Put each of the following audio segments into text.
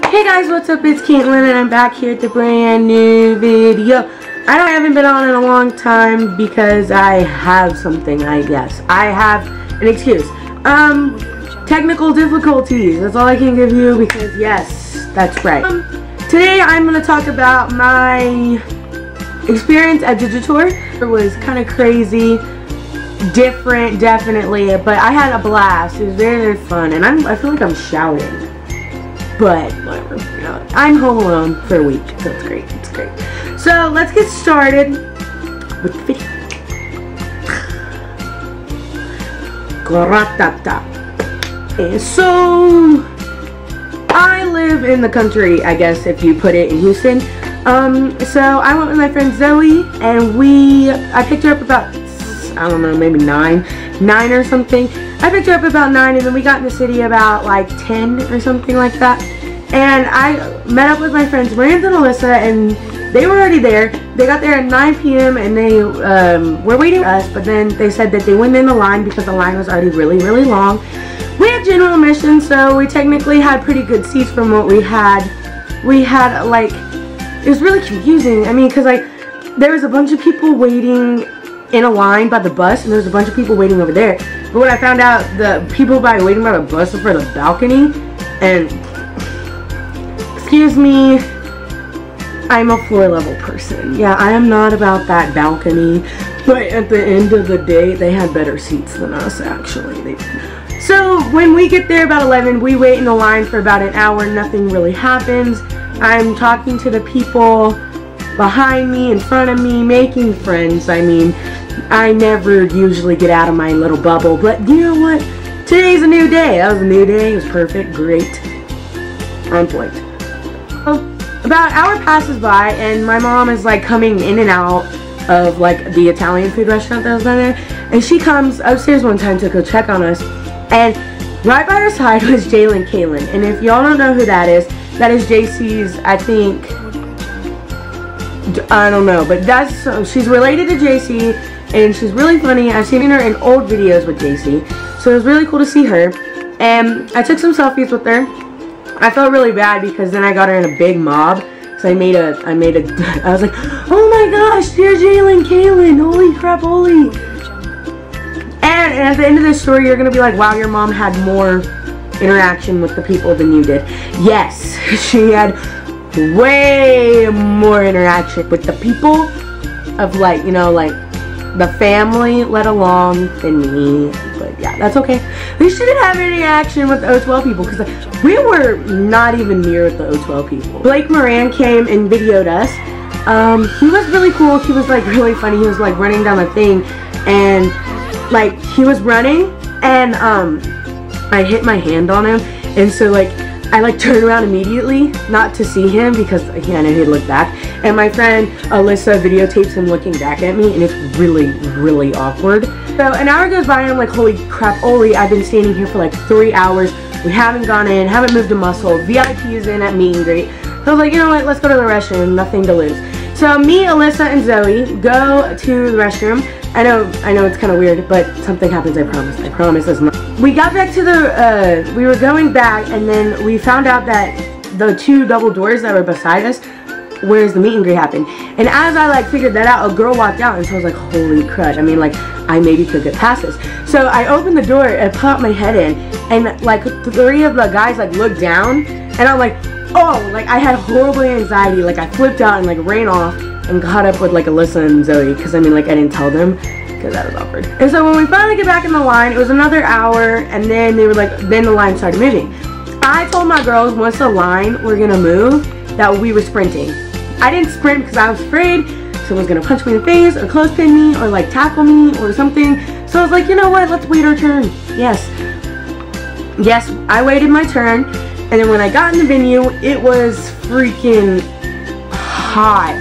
Hey guys, what's up? It's Katelyn and I'm back here with a brand new video. I haven't been on in a long time because I have something, I guess. I have an excuse. Technical difficulties. That's all I can give you because yes, that's right. Today I'm going to talk about my experience at Digitour. It was kind of crazy, different, definitely, but I had a blast. It was very, very fun, and I feel like I'm shouting. But whatever, you know, I'm home alone for a week, so it's great, it's great. So let's get started with the video. And so I live in the country, I guess, if you put it in Houston. So I went with my friend Zoe, and I picked her up about, I don't know, maybe 9 or something. I picked her up about 9, and then we got in the city about like 10 or something like that. And I met up with my friends Miranda and Alyssa, and they were already there. They got there at 9 p.m. and they were waiting for us, but then they said that they went in the line because the line was already really, really long. We had general admission, so we technically had pretty good seats from what we had. We had, like, it was really confusing. I mean, because there was a bunch of people waiting in a line by the bus, and there was a bunch of people waiting over there. But when I found out, the people waiting by the bus were for the balcony, and excuse me, I'm a floor level person. Yeah, I am not about that balcony, but at the end of the day, they had better seats than us, actually. So when we get there about 11, we wait in the line for about an hour. Nothing really happens. I'm talking to the people behind me, in front of me, making friends. I mean, I never usually get out of my little bubble, but you know what? Today's a new day. That was a new day. It was perfect, great, on point. About an hour passes by, and my mom is like coming in and out of like the Italian food restaurant that was down there, and she comes upstairs one time to go check on us, and right by her side was Katelyn. And if y'all don't know who that is JC's, I think, I don't know, but she's related to JC, and she's really funny. I've seen her in old videos with JC, so it was really cool to see her. And I took some selfies with her. I felt really bad because then I got her in a big mob, so I was like, oh my gosh, dear Katelyn, holy crap, holy. And at the end of this story, you're gonna be like, wow, your mom had more interaction with the people than you did. Yes, she had way more interaction with the people of, like, you know, like the family, let alone than me. But yeah, that's okay. We shouldn't have any action with the O12 people because we were not even near the O12 people. Blake Moran came and videoed us. He was really cool. He was like really funny. He was like running down the thing, and like he was running, and I hit my hand on him, and so like I like turned around immediately, not to see him because I know he'd look back. And my friend Alyssa videotapes him looking back at me, and it's really, really awkward. So an hour goes by, and I'm like, holy crap, Oli, I've been standing here for like 3 hours. We haven't gone in, haven't moved a muscle. VIP is in at meet and greet. So I was like, you know what, let's go to the restroom, nothing to lose. So me, Alyssa, and Zoe go to the restroom. I know it's kind of weird, but something happens, I promise it's not. We got back to we were going back, and then we found out that the 2 double doors that were beside us, where's the meet and greet happened. And as I like figured that out, a girl walked out, and so I was like, holy crud. I mean, like, I maybe could get past this. So I opened the door and popped my head in, and like 3 of the guys like looked down, and I'm like, oh, like I had horrible anxiety. Like I flipped out and like ran off and caught up with like Alyssa and Zoe, because I mean, like, I didn't tell them because that was awkward. And so when we finally get back in the line, it was another hour, and then they were like, then the line started moving. I told my girls once the line were gonna move that we were sprinting. I didn't sprint because I was afraid someone's gonna punch me in the face or clothespin me or like tackle me or something. So I was like, you know what, let's wait our turn. Yes, I waited my turn, and then when I got in the venue, it was freaking hot.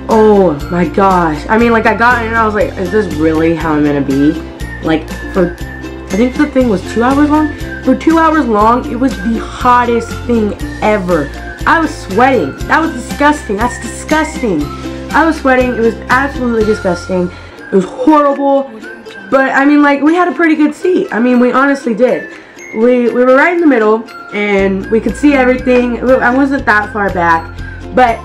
Oh my gosh. I mean, like, I got in and I was like, is this really how I'm gonna be? Like, I think the thing was 2 hours long. For 2 hours long, it was the hottest thing ever. I was sweating. That was disgusting. That's disgusting. I was sweating. It was absolutely disgusting. It was horrible. But, I mean, like, we had a pretty good seat. I mean, we honestly did. we were right in the middle, and we could see everything. I wasn't that far back, but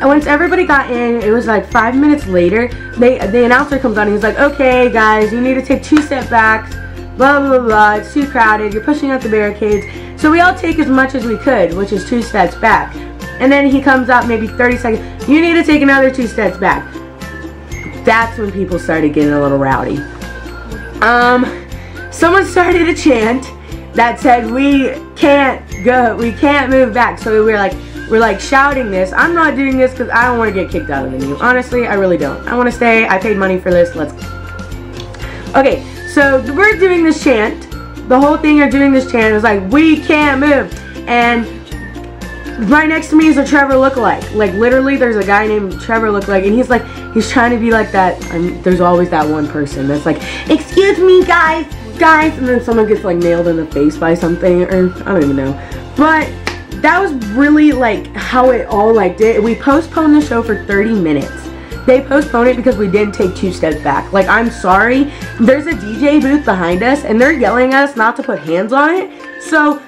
once everybody got in, it was like 5 minutes later, the announcer comes on and he's like, okay guys, you need to take 2 step backs, blah blah blah, it's too crowded, you're pushing out the barricades. So we all take as much as we could, which is 2 steps back. And then he comes out maybe 30 seconds, you need to take another 2 steps back. That's when people started getting a little rowdy. Someone started a chant that said, we can't go, we can't move back. So we're like shouting this. I'm not doing this because I don't want to get kicked out of the venue. Honestly, I really don't. I want to stay. I paid money for this. Let's go. Okay, so we're doing this chant. The whole thing of doing this chant is like, we can't move. And right next to me is a Trevor lookalike. Like literally there's a guy named Trevor lookalike, and he's trying to be like that. There's always that one person that's like, excuse me guys, and then someone gets like nailed in the face by something, or I don't even know. But that was really like how it all like did. We postponed the show for 30 minutes. They postponed it because we didn't take 2 steps back. Like, I'm sorry. There's a DJ booth behind us and they're yelling at us not to put hands on it. So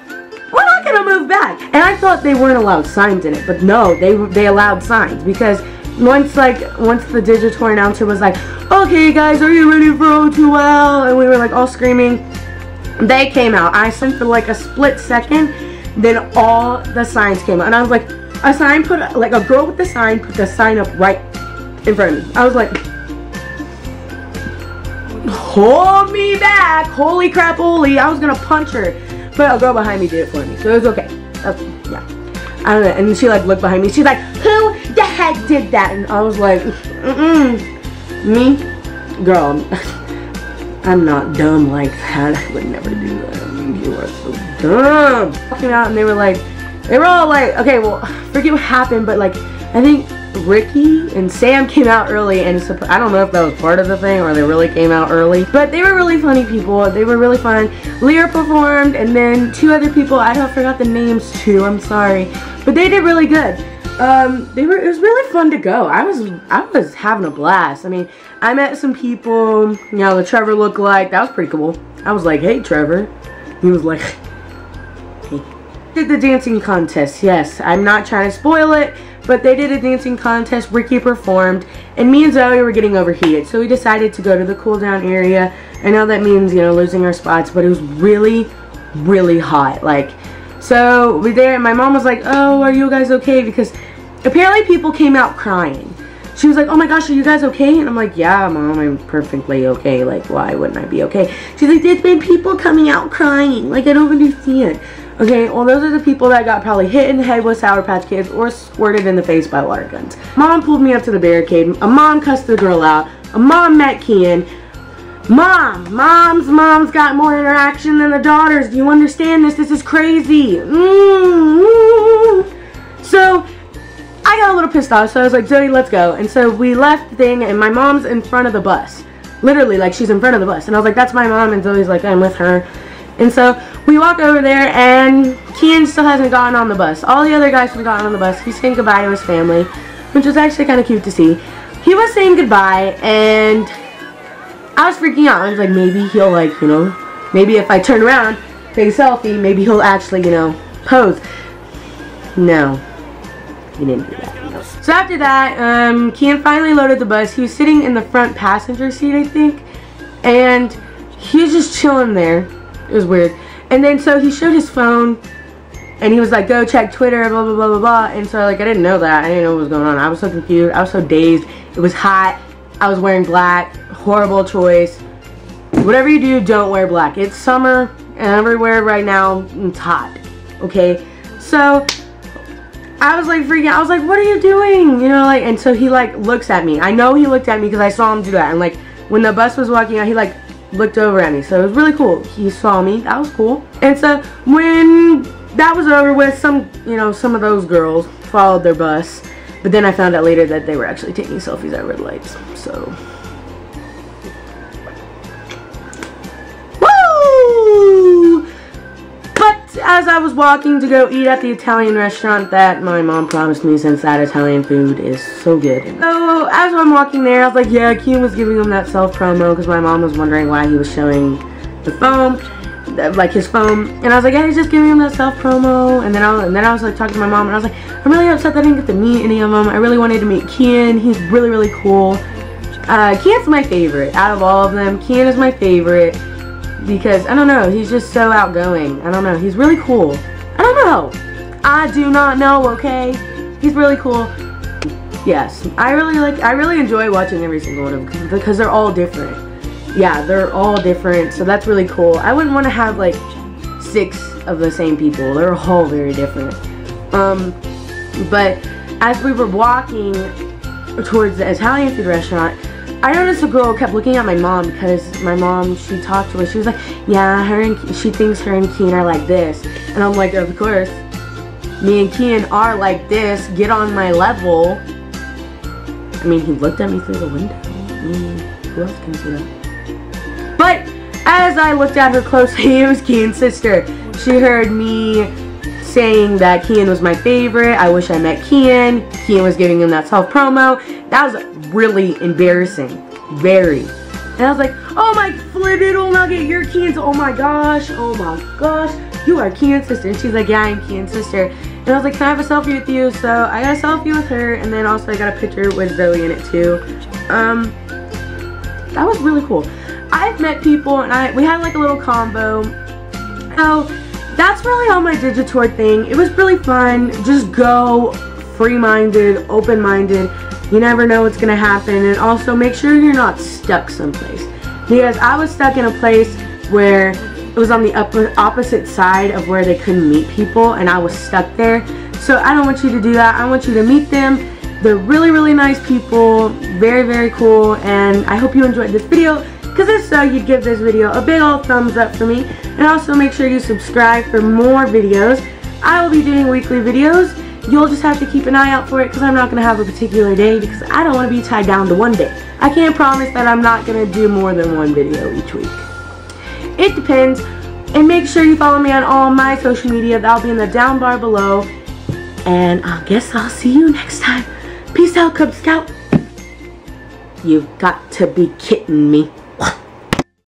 we're not gonna move back. And I thought they weren't allowed signs in it, but no, they allowed signs, because once the Digitour announcer was like, okay guys, are you ready for O2L? And we were like all screaming. They came out. I sang for like a split second. Then all the signs came out, and I was like, a sign like a girl with the sign put the sign up right in front of me. I was like, hold me back, holy crap, holy. I was gonna punch her, but a girl behind me did it for me, so it was okay. Yeah, I don't know. And she like looked behind me. She's like, who the heck did that? And I was like, me, girl. I'm not dumb like that. I would never do that. You are so dumb. Walking out, and they were all like, okay, well, I forget what happened, but like, I think Ricky and Sam came out early, and I don't know if that was part of the thing or they really came out early, but they were really funny people. They were really fun. Lear performed, and then 2 other people, I forgot the names too, I'm sorry, but they did really good. It was really fun to go. I was having a blast. I mean, I met some people, you know, the Trevor lookalike. That was pretty cool. I was like, hey Trevor. He was like, hey. Did the dancing contest. Yes, I'm not trying to spoil it, but they did a dancing contest. Ricky performed, and me and Zoe were getting overheated, so we decided to go to the cool down area. I know that means, you know, losing our spots, but it was really, really hot. Like, so we there, and my mom was like, oh, are you guys okay? Because apparently people came out crying. She was like, oh my gosh, are you guys okay? And I'm like, yeah, Mom, I'm perfectly okay. Like, why wouldn't I be okay? She's like, there's been people coming out crying. Like, I don't understand. Okay, well, those are the people that got probably hit in the head with Sour Patch Kids or squirted in the face by water guns. Mom pulled me up to the barricade. A mom cussed the girl out. A mom met Kian. Mom's got more interaction than the daughters. Do you understand this? This is crazy. So I got a little pissed off, so I was like, Zoe, let's go. And so we left the thing, and my mom's in front of the bus. Literally, like, she's in front of the bus. And I was like, that's my mom, and Zoe's like, I'm with her. And so we walk over there, and Kian still hasn't gotten on the bus. All the other guys have gotten on the bus. He's saying goodbye to his family, which was actually kind of cute to see. He was saying goodbye, and I was freaking out. I was like, maybe he'll, like, you know, maybe if I turn around, take a selfie, maybe he'll actually, you know, pose. No. He didn't do that. No. So after that, Kian finally loaded the bus. He was sitting in the front passenger seat, I think, and he was just chilling there. It was weird. And then so he showed his phone, and he was like, go check Twitter, blah blah blah blah blah. And so like, I didn't know that. I didn't know what was going on. I was so confused. I was so dazed. It was hot. I was wearing black. Horrible choice. Whatever you do, don't wear black. It's summer and everywhere right now. It's hot. Okay, so I was like freaking out. I was like, what are you doing? You know, like, and so he like looks at me. I know he looked at me because I saw him do that. And like, when the bus was walking out, he like looked over at me. So it was really cool. He saw me. That was cool. And so when that was over with, some of those girls followed their bus. But then I found out later that they were actually taking selfies at red lights. So as I was walking to go eat at the Italian restaurant that my mom promised me, since that Italian food is so good. So as I'm walking there, I was like, yeah, Kian was giving him that self-promo because my mom was wondering why he was showing the phone. like his phone, and I was like, yeah, he's just giving him that self promo. And then I was like talking to my mom, and I was like, I'm really upset that I didn't get to meet any of them. I really wanted to meet Kian. He's really, really cool. Kian's my favorite out of all of them. Kian is my favorite because, I don't know, he's just so outgoing. I don't know, he's really cool. I don't know. I do not know, okay? He's really cool. Yes, I really enjoy watching every single one of them because they're all different. Yeah, they're all different, so that's really cool. I wouldn't want to have like 6 of the same people. They're all very different. But as we were walking towards the Italian food restaurant, I noticed a girl kept looking at my mom because my mom, she talked to her. She was like, yeah, she thinks her and Kian are like this. And I'm like, of course, me and Kian are like this. Get on my level. I mean, he looked at me through the window. I mean, who else can see that? But as I looked at her closely, it was Kian's sister. She heard me saying that Kian was my favorite. I wish I met Kian. Kian was giving him that self-promo. That was really embarrassing. Very. And I was like, oh my little nugget, you're Kian's. Oh my gosh. Oh my gosh. You are Kian's sister. And she's like, yeah, I'm Kian's sister. And I was like, can I have a selfie with you? So I got a selfie with her. And then also I got a picture with Zoe in it too. That was really cool. I've met people and we had like a little combo. So that's really all my Digitour thing. It was really fun. Just go free-minded, open-minded. You never know what's gonna happen. And also make sure you're not stuck someplace. Because I was stuck in a place where it was on the opposite side of where they couldn't meet people, and I was stuck there. So I don't want you to do that. I want you to meet them. They're really, really nice people. Very, very cool. And I hope you enjoyed this video. Because if so, you'd give this video a big old thumbs up for me. And also make sure you subscribe for more videos. I will be doing weekly videos. You'll just have to keep an eye out for it because I'm not going to have a particular day because I don't want to be tied down to one day. I can't promise that I'm not going to do more than one video each week. It depends. And make sure you follow me on all my social media. That'll be in the down bar below. And I guess I'll see you next time. Peace out, Cub Scout. You've got to be kidding me.